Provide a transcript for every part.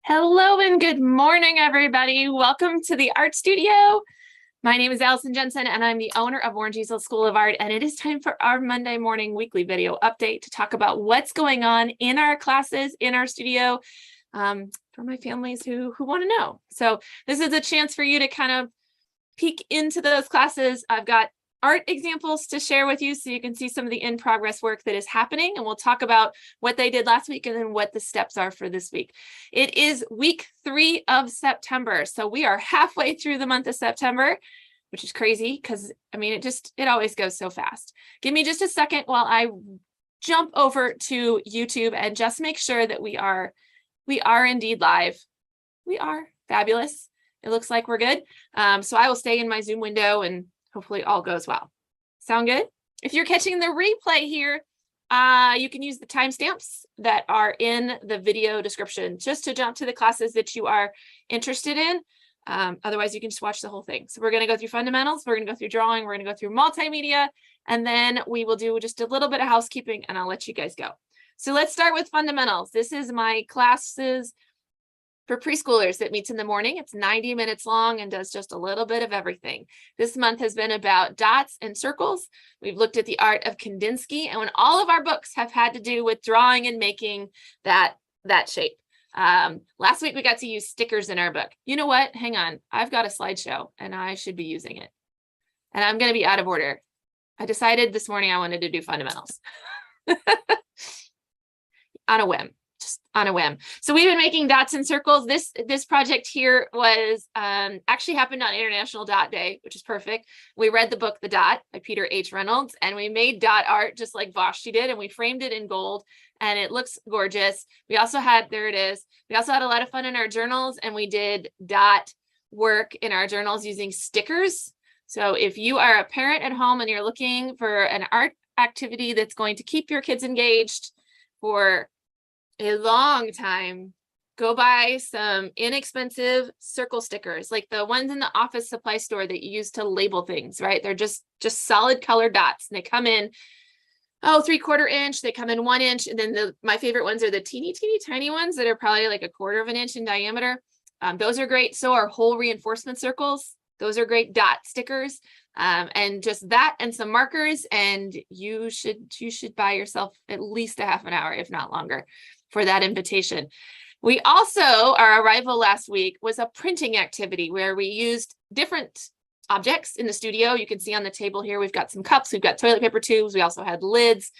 Hello and good morning, everybody. Welcome to the Art Studio. My name is Allison Jensen, and I'm the owner of Orange Easel School of Art, and it is time for our Monday morning weekly video update to talk about what's going on in our classes, in our studio, for my families who want to know. So this is a chance for you to kind of peek into those classes. I've got art examples to share with you so you can see some of the in-progress work that is happening, and we'll talk about what they did last week and then what the steps are for this week. It is week 3 of September, so we are halfway through the month of September, which is crazy because I mean it always goes so fast. Give me just a second while I jump over to YouTube and just make sure that we are indeed live. We are fabulous. It looks like we're good. So I will stay in my Zoom window and hopefully all goes well. Sound good? If you're catching the replay here, you can use the timestamps that are in the video description just to jump to the classes that you are interested in. Otherwise, you can just watch the whole thing. So we're going to go through fundamentals, we're going to go through drawing, we're going to go through multimedia, and then we will do just a little bit of housekeeping, and I'll let you guys go. So let's start with fundamentals. This is my classes for preschoolers that meets in the morning. It's 90 minutes long and does just a little bit of everything. This month has been about dots and circles. We've looked at the art of Kandinsky, and when all of our books have had to do with drawing and making that shape. Last week we got to use stickers in our book. You know what? Hang on. I've got a slideshow and I should be using it. And I'm going to be out of order. I decided this morning I wanted to do fundamentals on a whim. Just on a whim. So we've been making dots and circles. This project here was actually happened on International Dot Day, which is perfect. We read the book The Dot by Peter H. Reynolds, and we made dot art just like Vashti did, and we framed it in gold, and it looks gorgeous. We also had, there it is. We also had a lot of fun in our journals, and we did dot work in our journals using stickers. So if you are a parent at home and you're looking for an art activity that's going to keep your kids engaged for a long time, go buy some inexpensive circle stickers, like the ones in the office supply store that you use to label things, right? They're just solid colored dots, and they come in 3/4 inch, they come in 1 inch, and then my favorite ones are the teeny tiny ones that are probably like 1/4 inch in diameter. Those are great. So are hole reinforcement circles. Those are great dot stickers. And just that and some markers, and you should buy yourself at least a half an hour, if not longer, for that invitation. We also, our arrival last week was a printing activity where we used different objects in the studio. You can see on the table here, we've got some cups, we've got toilet paper tubes, we also had lids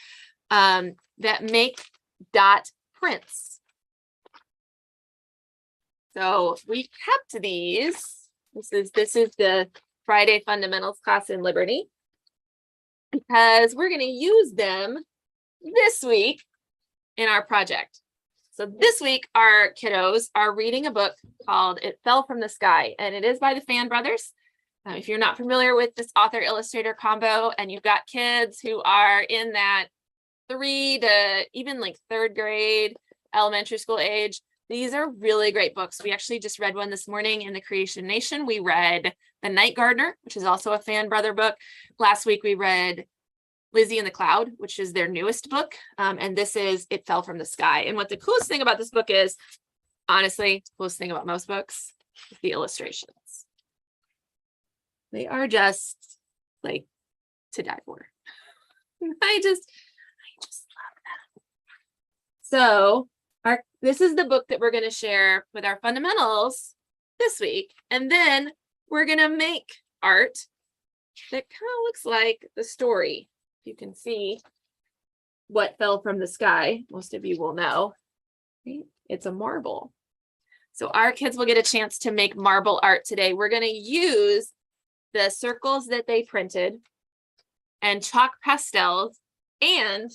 that make dot prints. So we kept these. This is the Friday fundamentals class in Liberty, because we're going to use them this week in our project. So this week, our kiddos are reading a book called It Fell from the Sky, and it is by the Fan Brothers. If you're not familiar with this author-illustrator combo, and you've got kids who are in that 3 to even like 3rd grade elementary school age, these are really great books. We actually just read one this morning in the Creation Nation. We read The Night Gardener, which is also a Fan Brother book. Last week, we read Lizzie and the Cloud, which is their newest book. And this is It Fell from the Sky. And what the coolest thing about this book is, honestly, the coolest thing about most books is the illustrations. They are just like to die for. I just love them. So this is the book that we're going to share with our fundamentals this week. And then we're going to make art that kind of looks like the story. You can see what fell from the sky. Most of you will know. It's a marble. So our kids will get a chance to make marble art today. We're going to use the circles that they printed and chalk pastels and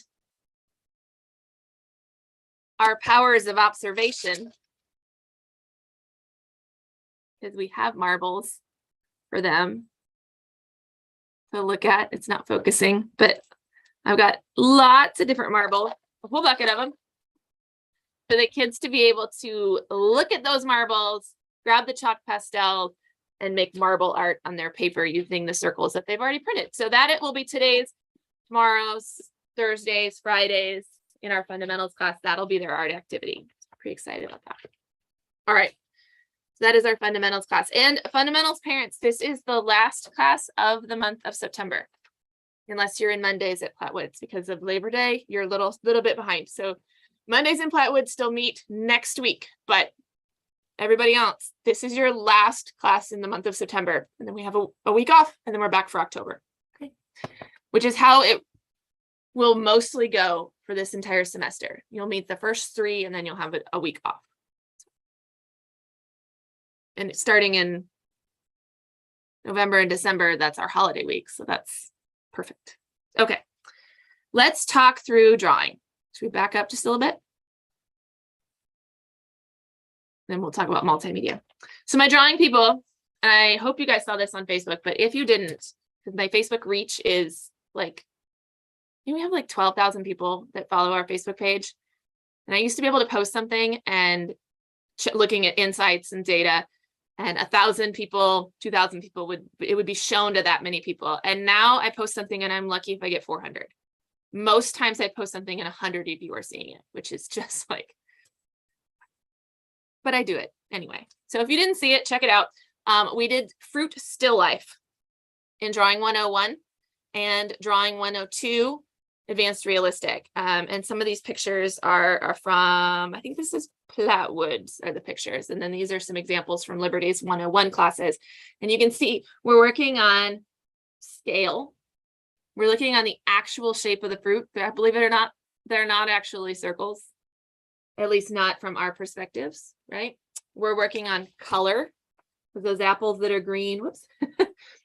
our powers of observation, because we have marbles for them to look at. It's not focusing, but I've got lots of different marble, a whole bucket of them, for the kids to be able to look at those marbles, grab the chalk pastel, and make marble art on their paper using the circles that they've already printed. So that it will be today's, tomorrow's, Thursdays, Fridays in our fundamentals class. That'll be their art activity. Pretty excited about that. All right. So that is our fundamentals class. And fundamentals parents, this is the last class of the month of September. Unless you're in Mondays at Plattwoods because of Labor Day, you're a little bit behind. So Mondays in Plattwoods still meet next week, but everybody else, this is your last class in the month of September. And then we have a week off and then we're back for October. Okay. Which is how it will mostly go for this entire semester. You'll meet the first 3 and then you'll have a week off. And starting in November and December, that's our holiday week. So that's perfect. Okay, let's talk through drawing. Should we back up just a little bit? Then we'll talk about multimedia. So my drawing people, I hope you guys saw this on Facebook, but if you didn't, my Facebook reach is like, we have like 12,000 people that follow our Facebook page. And I used to be able to post something and looking at insights and data, and 1,000 people, 2,000 people would be shown to that many people. And now I post something and I'm lucky if I get 400. Most times I post something and 100 of you are seeing it, which is just like, but I do it anyway. So if you didn't see it, check it out. We did fruit still life in drawing 101 and drawing 102, advanced realistic. And some of these pictures are from, I think this is Plattwoods are the pictures. And then these are some examples from Liberty's 101 classes. And you can see we're working on scale. We're looking on the actual shape of the fruit. Believe it or not, they're not actually circles, at least not from our perspectives, right? We're working on color. Those apples that are green, whoops,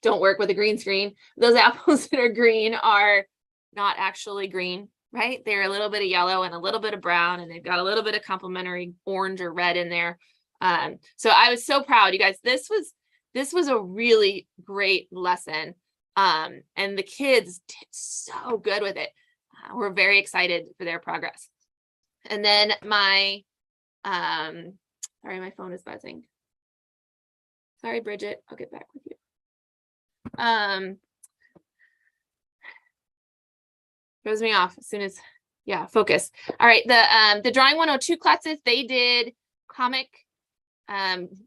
don't work with a green screen. Those apples that are green are not actually green, right? They're a little bit of yellow and a little bit of brown, and they've got a little bit of complementary orange or red in there. So I was so proud, you guys. This was a really great lesson. And the kids did so good with it. We're very excited for their progress. And then my, sorry, my phone is buzzing. Sorry, Bridget, I'll get back with you. Throws me off as soon as, yeah, focus. All right, the drawing 102 classes, they did comic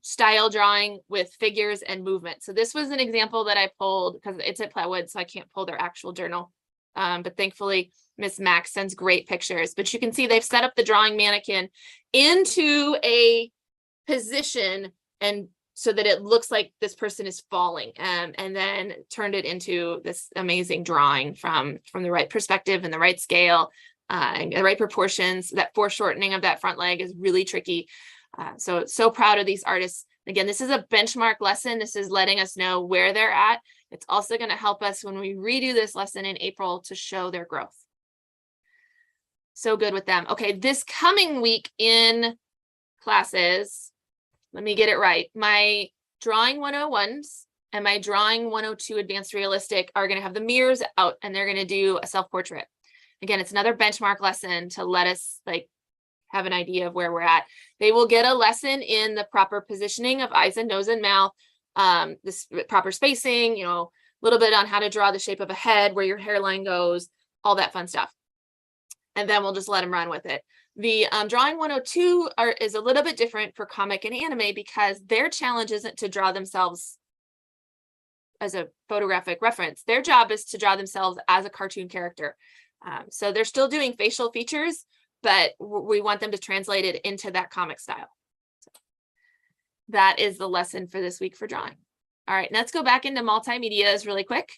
style drawing with figures and movement. So this was an example that I pulled because it's at Plattwood, so I can't pull their actual journal. But thankfully, Miss Max sends great pictures. But you can see they've set up the drawing mannequin into a position and so that it looks like this person is falling, and then turned it into this amazing drawing from the right perspective and the right scale and the right proportions. That foreshortening of that front leg is really tricky. So proud of these artists. Again, this is a benchmark lesson. This is letting us know where they're at. It's also going to help us when we redo this lesson in April to show their growth. So good with them. Okay, this coming week in classes, let me get it right. My drawing 101s and my drawing 102 advanced realistic are going to have the mirrors out and they're going to do a self-portrait. Again, it's another benchmark lesson to let us like have an idea of where we're at. They will get a lesson in the proper positioning of eyes and nose and mouth, this proper spacing, a little bit on how to draw the shape of a head, where your hairline goes, all that fun stuff. And then we'll just let them run with it. The drawing 102 is a little bit different for comic and anime because their challenge isn't to draw themselves as a photographic reference. Their job is to draw themselves as a cartoon character. So they're still doing facial features, but we want them to translate it into that comic style. So that is the lesson for this week for drawing. All right, let's go back into multimedias really quick.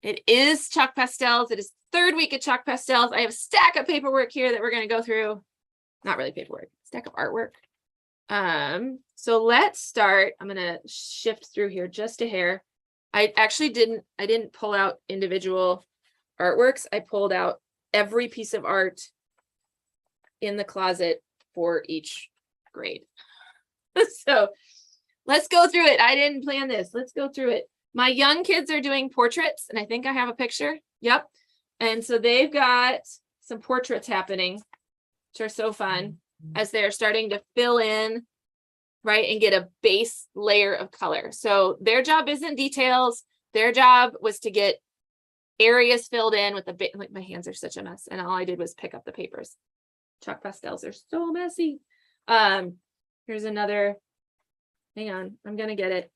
It is chalk pastels. It is third week of chalk pastels. I have a stack of paperwork here that we're going to go through. Not really paperwork, stack of artwork. So let's start. I'm going to shift through here just a hair. I actually didn't pull out individual artworks. I pulled out every piece of art in the closet for each grade. So let's go through it. I didn't plan this. Let's go through it. My young kids are doing portraits, and I think I have a picture. Yep. And so they've got some portraits happening, which are so fun as they're starting to fill in, right, and get a base layer of color. So their job isn't details. Their job was to get areas filled in with a bit, like my hands are such a mess. And all I did was pick up the papers. Chalk pastels are so messy. Here's another, hang on, I'm gonna get it.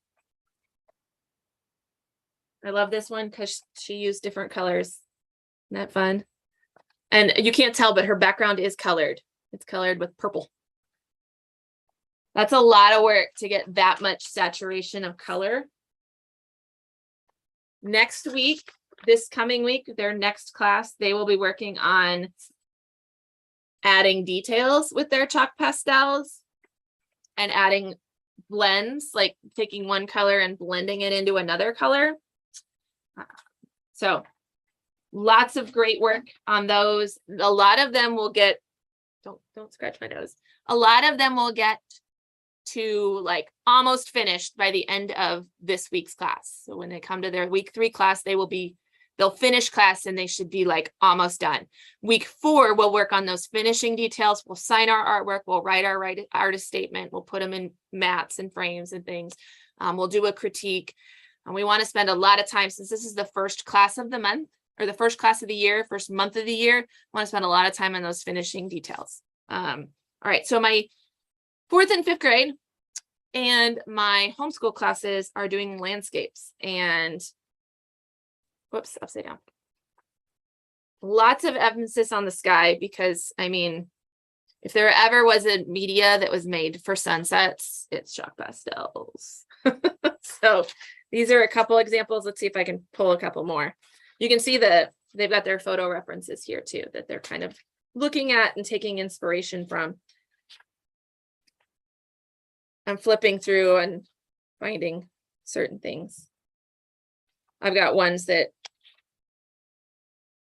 I love this one because she used different colors. Isn't that fun? And you can't tell, but her background is colored. It's colored with purple. That's a lot of work to get that much saturation of color. Next week, this coming week, their next class, they will be working on adding details with their chalk pastels and adding blends, like taking one color and blending it into another color. So lots of great work on those. A lot of them will get, don't scratch my nose. A lot of them will get to like almost finished by the end of this week's class. So when they come to their week 3 class, they'll finish class and they should be like almost done. Week 4, we'll work on those finishing details. We'll sign our artwork. We'll write our artist statement. We'll put them in mats and frames and things. We'll do a critique. And we want to spend a lot of time, since this is the first class of the month or the first class of the year, first month of the year, I want to spend a lot of time on those finishing details. All right. So my 4th and 5th grade and my homeschool classes are doing landscapes and whoops, upside down. Lots of emphasis on the sky because, I mean, if there ever was a media that was made for sunsets, it's chalk pastels. So these are a couple examples. Let's see if I can pull a couple more. You can see that they've got their photo references here too, that they're kind of looking at and taking inspiration from. I'm flipping through and finding certain things. I've got ones that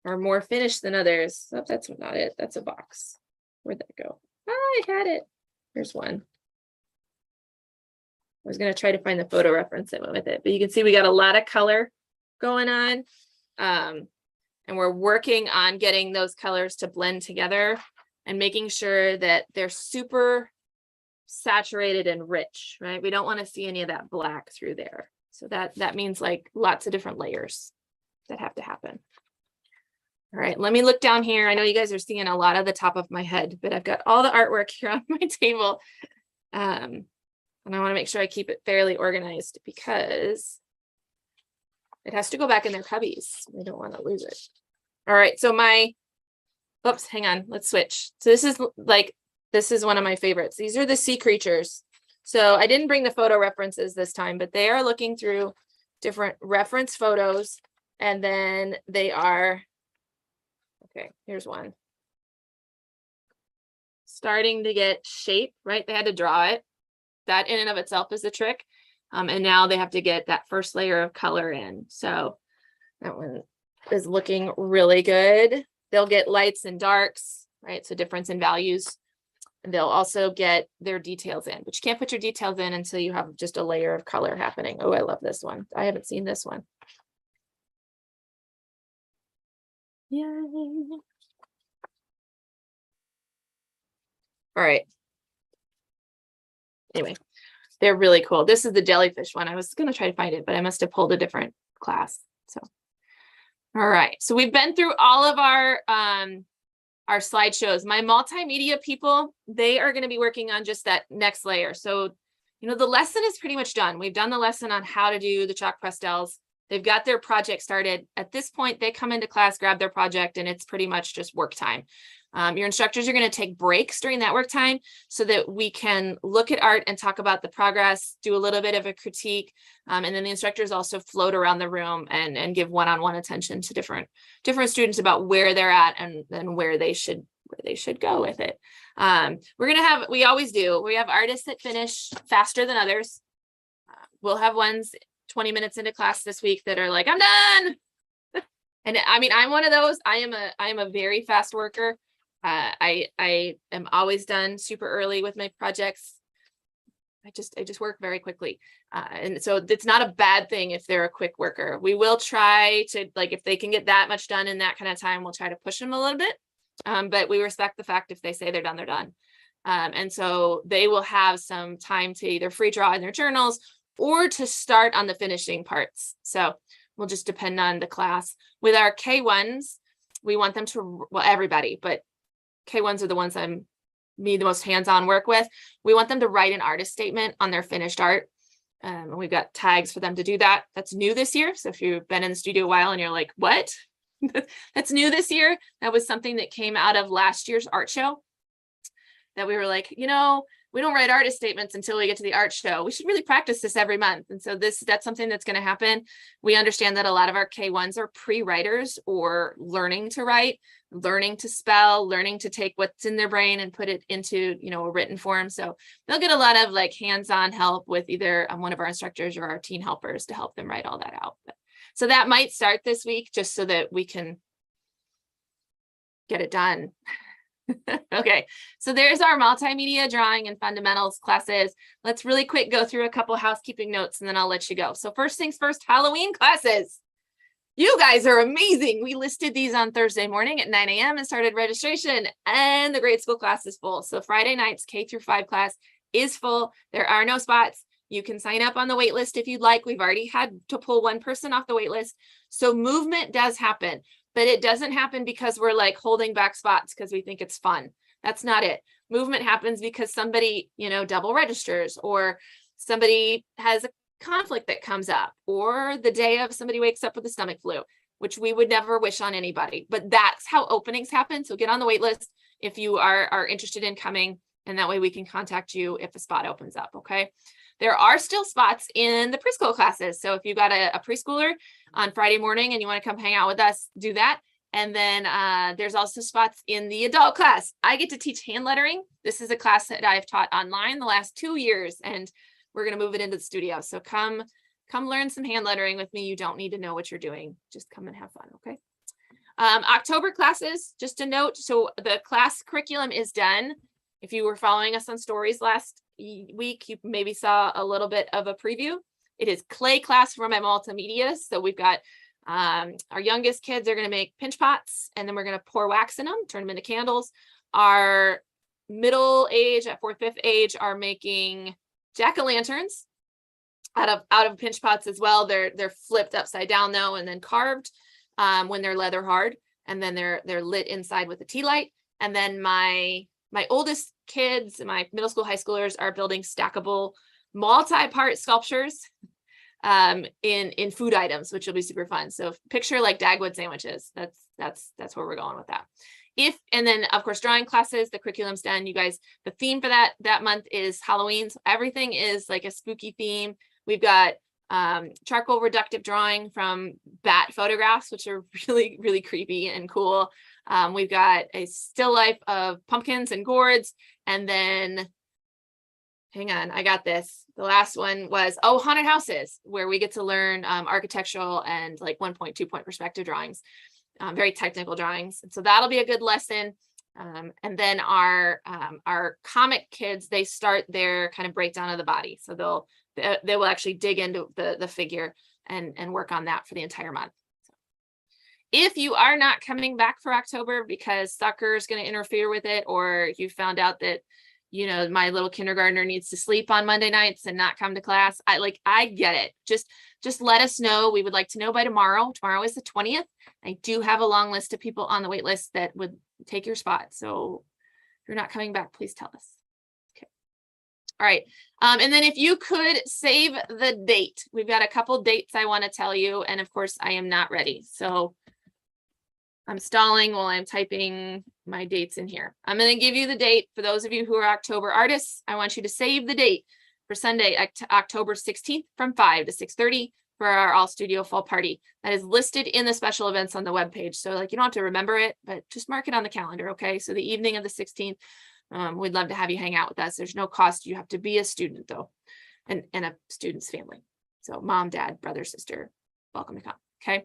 are more finished than others. Oh, that's not it. That's a box. Where'd that go? Oh, I had it. Here's one. I was going to try to find the photo reference that went with it, but you can see we got a lot of color going on. And we're working on getting those colors to blend together and making sure that they're super saturated and rich, right? We don't want to see any of that black through there. So that means like lots of different layers that have to happen. All right, let me look down here. I know you guys are seeing a lot of the top of my head, but I've got all the artwork here on my table. And I want to make sure I keep it fairly organized because it has to go back in their cubbies. We don't want to lose it. All right, so oops, hang on, let's switch. So this is one of my favorites. These are the sea creatures. So I didn't bring the photo references this time, but they are looking through different reference photos. And then they are, okay, here's one. Starting to get shape, right? They had to draw it. That in and of itself is a trick. And now they have to get that first layer of color in. So that one is looking really good. They'll get lights and darks, right? So difference in values. And they'll also get their details in, but you can't put your details in until you have just a layer of color happening. Oh, I love this one. I haven't seen this one. Yay. All right. Anyway, they're really cool. This is the jellyfish one. I was going to try to find it, but I must have pulled a different class. So, all right. So we've been through all of our slideshows. My multimedia people, they are going to be working on just that next layer. So, you know, the lesson is pretty much done. We've done the lesson on how to do the chalk pastels. They've got their project started. At this point, they come into class, grab their project, and it's pretty much just work time. Your instructors are going to take breaks during that work time so that we can look at art and talk about the progress, do a little bit of a critique. And then the instructors also float around the room and give one-on-one attention to different students about where they're at and where they should go with it. We're going to have, we always do, we have artists that finish faster than others. We'll have ones 20 minutes into class this week that are like, I'm done. And I mean, I'm one of those. I am a very fast worker. I am always done super early with my projects. I just work very quickly. And so it's not a bad thing if they're a quick worker. We will try to, like, if they can get that much done in that kind of time, we'll try to push them a little bit. But we respect the fact if they say they're done, they're done. And so they will have some time to either free draw in their journals or to start on the finishing parts. So we'll just depend on the class. With our K1s, we want them to, well, everybody, but K1s are the ones I'm be the most hands-on work with. We want them to write an artist statement on their finished art. And we've got tags for them to do that. That's new this year. So if you've been in the studio a while and you're like, what? That's new this year. That was something that came out of last year's art show that we were like, we don't write artist statements until we get to the art show. We should really practice this every month. And so that's something that's going to happen. We understand that a lot of our K1s are pre-writers or learning to write, learning to spell, learning to take what's in their brain and put it into, a written form. So they'll get a lot of like hands-on help with either one of our instructors or our teen helpers to help them write all that out. So that might start this week just so that we can get it done. Okay, so there's our multimedia drawing and fundamentals classes. Let's really quick go through a couple housekeeping notes and then I'll let you go. So first things first, Halloween classes. You guys are amazing. We listed these on Thursday morning at 9 a.m. and started registration, and the grade school class is full. So Friday nights K-5 class is full. There are no spots. You can sign up on the wait list if you'd like. We've already had to pull one person off the wait list. So movement does happen. But it doesn't happen because we're like holding back spots because we think it's fun. That's not it. Movement happens because somebody, double registers, or somebody has a conflict that comes up, or the day of somebody wakes up with a stomach flu, which we would never wish on anybody. But that's how openings happen. So get on the wait list if you are interested in coming, and that way we can contact you if a spot opens up. Okay. There are still spots in the preschool classes. So if you've got a preschooler on Friday morning and you want to come hang out with us, do that. And then there's also spots in the adult class. I get to teach hand lettering. This is a class that I've taught online the last 2 years, and we're going to move it into the studio. So come learn some hand lettering with me. You don't need to know what you're doing. Just come and have fun. Okay. October classes, just a note. So the class curriculum is done. If you were following us on stories last week, you maybe saw a little bit of a preview. It is clay class for my multimedia. So we've got our youngest kids are going to make pinch pots, and then we're going to pour wax in them, turn them into candles. Our middle age, at 4th, 5th age, are making jack-o'-lanterns out of pinch pots as well. They're flipped upside down though, and then carved when they're leather hard, and then they're lit inside with a tea light. And then my oldest kids, my middle school, high schoolers, are building stackable multi-part sculptures in food items, which will be super fun. So picture like Dagwood sandwiches. That's where we're going with that. And then of course, drawing classes, the curriculum's done. You guys, the theme for that month is Halloween. So everything is like a spooky theme. We've got charcoal reductive drawing from bat photographs, which are really, really creepy and cool. We've got a still life of pumpkins and gourds. And then, hang on, I got this. The last one was, haunted houses, where we get to learn architectural and like 1.2 point perspective drawings, very technical drawings. And so that'll be a good lesson. And then our comic kids, they start their kind of breakdown of the body. So they will actually dig into the figure and work on that for the entire month. If you are not coming back for October because soccer is going to interfere with it, or you found out that, my little kindergartner needs to sleep on Monday nights and not come to class, I get it. Just let us know. We would like to know by tomorrow. Tomorrow is the 20th. I do have a long list of people on the wait list that would take your spot. So if you're not coming back, please tell us. Okay. All right. And then if you could save the date, we've got a couple dates I want to tell you. And of course I am not ready. So I'm stalling while I'm typing my dates in here. I'm going to give you the date for those of you who are October artists. I want you to save the date for Sunday, October 16th from 5 to 6:30 for our all studio fall party. That is listed in the special events on the webpage. So you don't have to remember it, but just mark it on the calendar. Okay. So the evening of the 16th, we'd love to have you hang out with us. There's no cost. You have to be a student though, and a student's family. So mom, dad, brother, sister, welcome to come. Okay.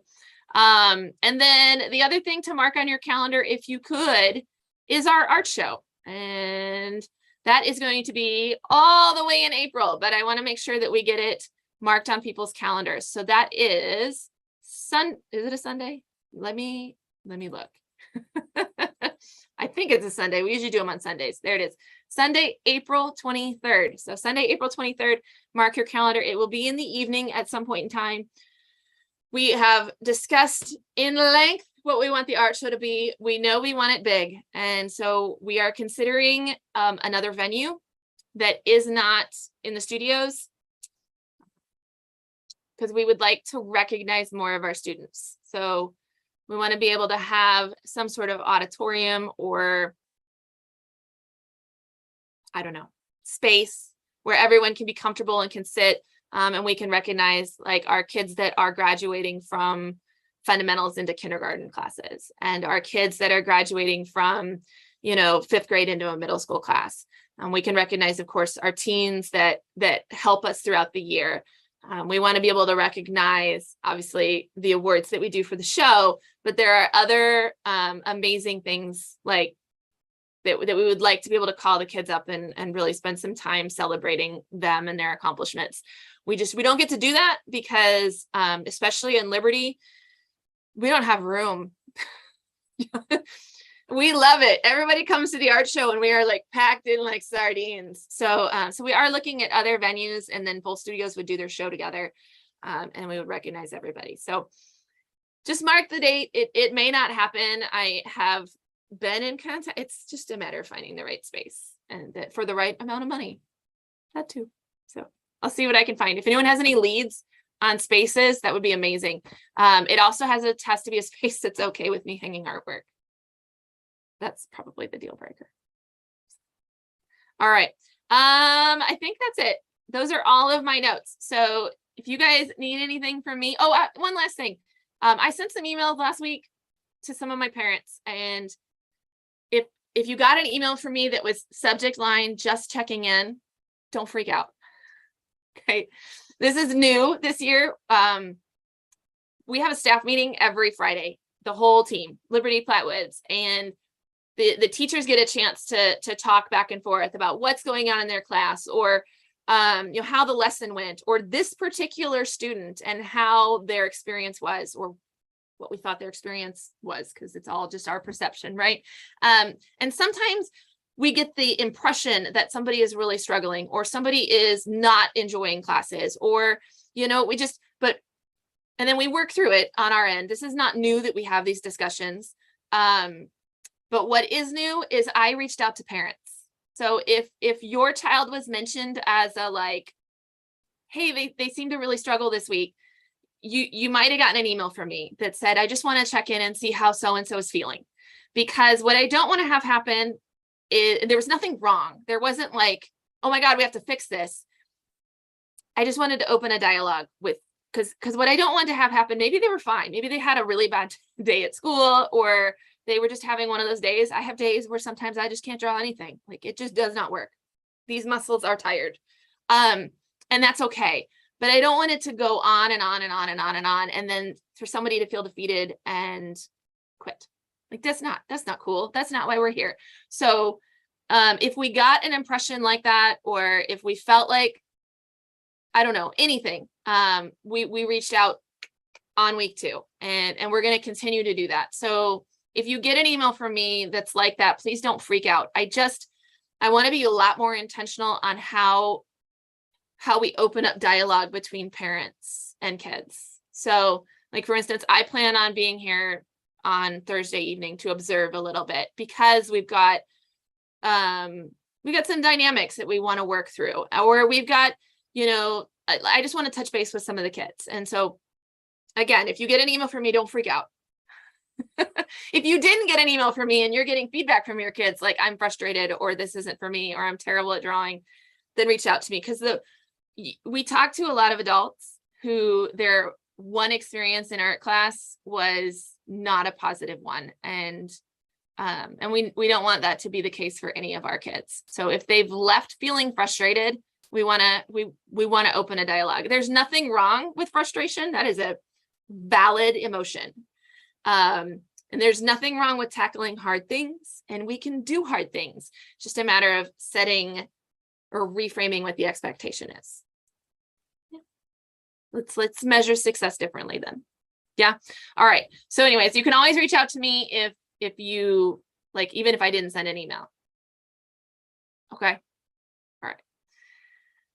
And then the other thing to mark on your calendar, if you could, is our art show. And that is going to be all the way in April, but I want to make sure that we get it marked on people's calendars. So that is is it a Sunday? Let me look. I think it's a Sunday. We usually do them on Sundays. There it is. Sunday, April 23rd. So Sunday, April 23rd, mark your calendar. It will be in the evening at some point in time. We have discussed in length what we want the art show to be. We know we want it big. And so we are considering another venue that is not in the studios, because we would like to recognize more of our students. So we want to be able to have some sort of auditorium or, I don't know, space where everyone can be comfortable and can sit, and we can recognize like our kids that are graduating from fundamentals into kindergarten classes, and our kids that are graduating from, you know, 5th grade into a middle school class. We can recognize, of course, our teens that help us throughout the year. We want to be able to recognize, obviously, the awards that we do for the show, but there are other amazing things like that we would like to be able to call the kids up and really spend some time celebrating them and their accomplishments. We don't get to do that because, especially in Liberty, we don't have room. We love it. Everybody comes to the art show and we are like packed in like sardines. So we are looking at other venues, and then both studios would do their show together, and we would recognize everybody. So just mark the date. It may not happen. I have been in contact. It's just a matter of finding the right space and that for the right amount of money. That too. So I'll see what I can find. If anyone has any leads on spaces, that would be amazing. It also has to be a space that's okay with me hanging artwork. That's probably the deal breaker. All right. I think that's it. Those are all of my notes. So if you guys need anything from me, one last thing. I sent some emails last week to some of my parents, and if you got an email from me that was subject line just checking in, don't freak out. Okay. This is new this year. We have a staff meeting every Friday, the whole team, Liberty Flatwoods, and the teachers get a chance to talk back and forth about what's going on in their class, or how the lesson went, or this particular student and how their experience was, or what we thought their experience was, because it's all just our perception, right? And sometimes we get the impression that somebody is really struggling, or somebody is not enjoying classes, or, and then we work through it on our end. This is not new that we have these discussions. But what is new is I reached out to parents. So if your child was mentioned as a like, hey, they seem to really struggle this week, you might have gotten an email from me that said, I just want to check in and see how so-and-so is feeling. Because what I don't want to have happen is, there was nothing wrong. There wasn't like, oh my God, we have to fix this. I just wanted to open a dialogue because what I don't want to have happen, maybe they were fine. Maybe they had a really bad day at school, or they were just having one of those days. I have days where sometimes I just can't draw anything. Like it just does not work. These muscles are tired. And that's okay. But I don't want it to go on and on and on and on and on. And then for somebody to feel defeated and quit. Like that's not cool. That's not why we're here. So if we got an impression like that, or if we felt like, I don't know, anything, we reached out on week 2, and we're going to continue to do that. So if you get an email from me that's like that, please don't freak out. I want to be a lot more intentional on how we open up dialogue between parents and kids. So like, for instance, I plan on being here on Thursday evening to observe a little bit, because we've got some dynamics that we want to work through, or we've got, I just want to touch base with some of the kids. And so again, if you get an email from me, don't freak out. If you didn't get an email from me and you're getting feedback from your kids, like I'm frustrated, or this isn't for me, or I'm terrible at drawing, then reach out to me. Because we talk to a lot of adults who their one experience in art class was not a positive one. And we don't want that to be the case for any of our kids. So if they've left feeling frustrated, we want to open a dialogue. There's nothing wrong with frustration. That is a valid emotion. And there's nothing wrong with tackling hard things, and we can do hard things. It's just a matter of setting or reframing what the expectation is. Yeah. Let's measure success differently then. Yeah. All right. So anyways, you can always reach out to me if you like, even if I didn't send an email. Okay. All right.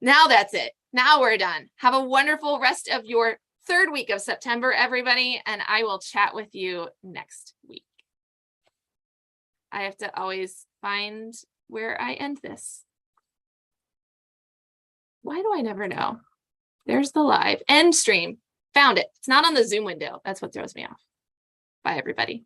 Now that's it. Now we're done. Have a wonderful rest of your third week of September, everybody, and I will chat with you next week. I have to always find where I end this. Why do I never know? There's the live end stream. Found it. It's not on the Zoom window. That's what throws me off. Bye, everybody.